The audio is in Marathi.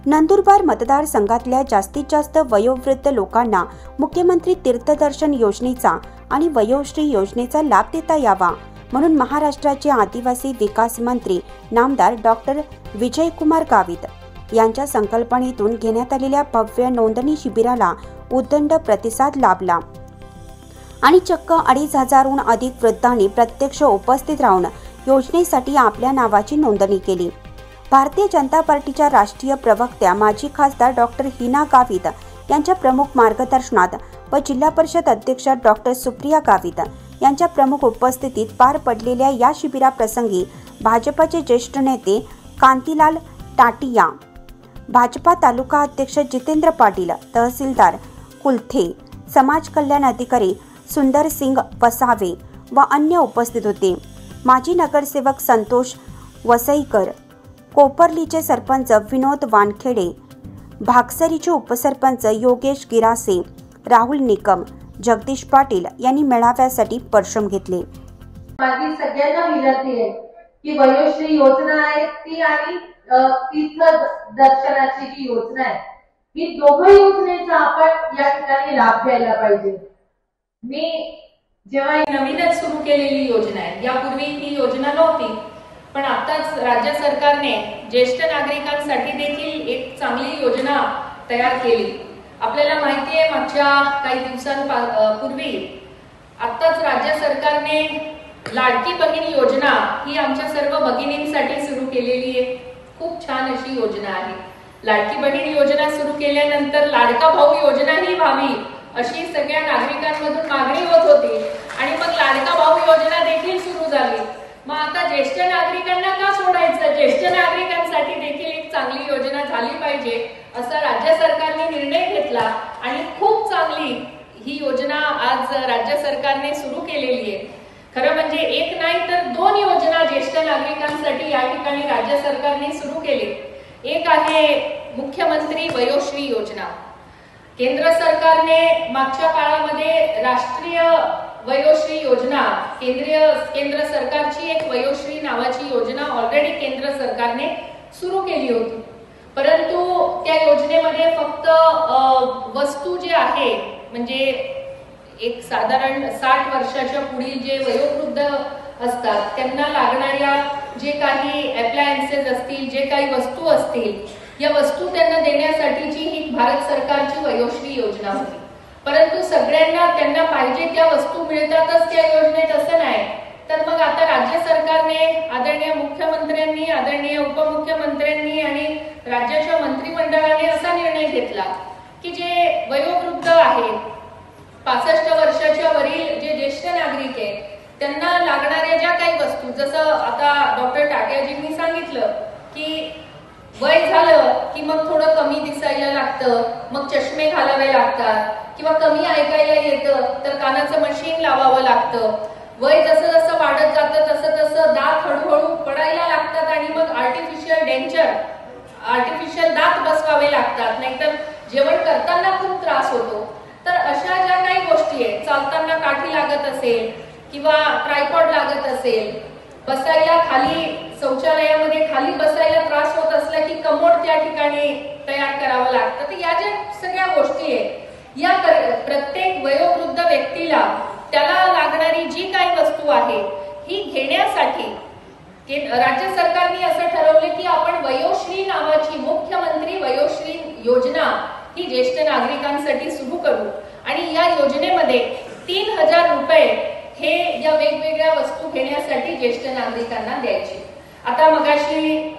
नंदुरबार मतदारसंघातल्या जास्तीत जास्त वयोवृद्ध लोकांना मुख्यमंत्री तीर्थदर्शन योजनेचा आणि वयोश्री योजनेचा लाभ देता यावा म्हणून महाराष्ट्राचे आदिवासी विकास मंत्री नामदार डॉक्टर विजयकुमार गावित यांच्या संकल्पनेतून घेण्यात आलेल्या भव्य नोंदणी शिबिराला उदंड प्रतिसाद लाभला आणि चक्क 2,500हून अधिक वृद्धांनी प्रत्यक्ष उपस्थित राहून योजनेसाठी आपल्या नावाची नोंदणी केली। भारतीय जनता पार्टीच्या राष्ट्रीय प्रवक्त्या माजी खासदार डॉक्टर हिना गावित यांच्या प्रमुख मार्गदर्शनात व जिल्हा परिषद अध्यक्ष डॉक्टर सुप्रिया गावित यांच्या प्रमुख उपस्थितीत पार पडलेल्या या शिबिराप्रसंगी भाजपाचे ज्येष्ठ नेते कांतीलाल टाटिया, भाजपा तालुका अध्यक्ष जितेंद्र पाटील, तहसीलदार कुलथे, समाज कल्याण अधिकारी सुंदर सिंग वसावे व अन्य उपस्थित होते। माजी नगरसेवक संतोष वसईकर, कोपर्लीचे सरपंच विनोद वानखेडे, भागसरीचे उपसरपंच योगेश गिरासे, राहुल निकम, जगदीश पाटील यांनी मेळाव्यासाठी परिश्रम घेतले। माझी सगळ्यांना विनंती आहे की वयोश्री योजना आहे ती आणि तीर्थ दर्शनाची जी योजना आहे ही दोघं योजनेचा आपण या ठिकाणी लाभ घ्यायला पाहिजे। मी जेव्हा नवीनच सुरू केलेली योजना आहे, यापूर्वी ही योजना नव्हती, पण आताच राज्य सरकारने ज्येष्ठ नागरिकांसाठी देखील एक चांगली योजना तयार केली। आपल्याला माहिती आहे मागच्या काही दिवसांपूर्वी आताच राज्य सरकारने लाडकी बहीण योजना ही आमच्या सर्व भगिनींसाठी सुरू केलेली आहे। खूप छान अशी योजना आहे। लाडकी बहीण योजना सुरू केल्यानंतर लाडका भाऊ योजना ही व्हावी अशी सगळ्या नागरिकांमधून मागणी होत होती आणि मग लाडका भाऊ योजना देखील सुरू झाली। मग आता ज्येष्ठ नागरिकांना का सोडायचं, ज्येष्ठ नागरिकांसाठी देखील एक चांगली योजना झाली पाहिजे असा राज्य सरकारने निर्णय घेतला आणि खूप चांगली ही योजना आज राज्य सरकारने सुरू केलेली आहे। खरं म्हणजे एक नाही तर 2 योजना ज्येष्ठ नागरिकांसाठी या ठिकाणी राज्य सरकारने सुरू केली। एक आहे मुख्यमंत्री वयोश्री योजना। केंद्र सरकारने मागच्या काळामध्ये राष्ट्रीय वयोश्री योजना, केंद्र सरकारची एक वयोश्री नावाची योजना ऑलरेडी केंद्र सरकारने सुरू केली होती, परंतु त्या योजनेमध्ये फक्त वस्तू जे आहे म्हणजे एक साधारण 60 वर्षाच्या पुढील जे वयोवृद्ध असतात त्यांना लागणाऱ्या जे काही अप्लायन्सेस असतील, जे काही वस्तू असतील, या वस्तू त्यांना देण्यासाठीची ही भारत सरकारची वयोश्री योजना होती। परंतु सगळ्यांना त्यांना पाहिजे त्या वस्तू मिळतातच त्या योजनेत असं नाही, तर मग आता राज्य सरकारने आदरणीय मुख्यमंत्र्यांनी, आदरणीय उपमुख्यमंत्र्यांनी आणि राज्याच्या मंत्रिमंडळाने असा निर्णय घेतला की जे वयोवृद्ध आहेत, 65 वर्षाच्या वरील जे ज्येष्ठ नागरिक आहेत, त्यांना लागणाऱ्या ज्या काही वस्तू, जसं आता डॉक्टर टाटियाजींनी सांगितलं की वय झालं की मग थोडं कमी दिसायला लागतं, मग चष्मे घालावे लागतात किंवा कमी ऐकायला येतं तर कानाचं मशीन लावावं लागतं। वय जसं जसं वाढत जातं तसं तसं दात हळूहळू पडायला लागतात आणि मग आर्टिफिशियल दात बसवावे लागतात, नाहीतर जेवण करताना खूप त्रास होतो। तर अशा ज्या काही गोष्टी आहेत, चालताना काठी लागत असेल किंवा ट्रायपॉड लागत असेल, बसायला खाली शौचालयामध्ये खाली बसायला त्रास होत असला की कमोड त्या ठिकाणी तयार करावं लागतं। तर या ज्या सगळ्या गोष्टी आहेत, या प्रत्येक वयोवृद्ध व्यक्तीला त्याला लागणारी जी काही वस्तू आहे ही घेण्यासाठी राज्य सरकारने असं ठरवलं की आपण वयोश्री नावाची मुख्यमंत्री वयोश्री योजना ही ज्येष्ठ नागरिकांसाठी सुरू करू आणि या योजनेमध्ये 3,000 रुपये हे या वेगवेगळ्या वस्तू घेण्यासाठी ज्येष्ठ नागरिकांना द्यायचे। आता मगाशी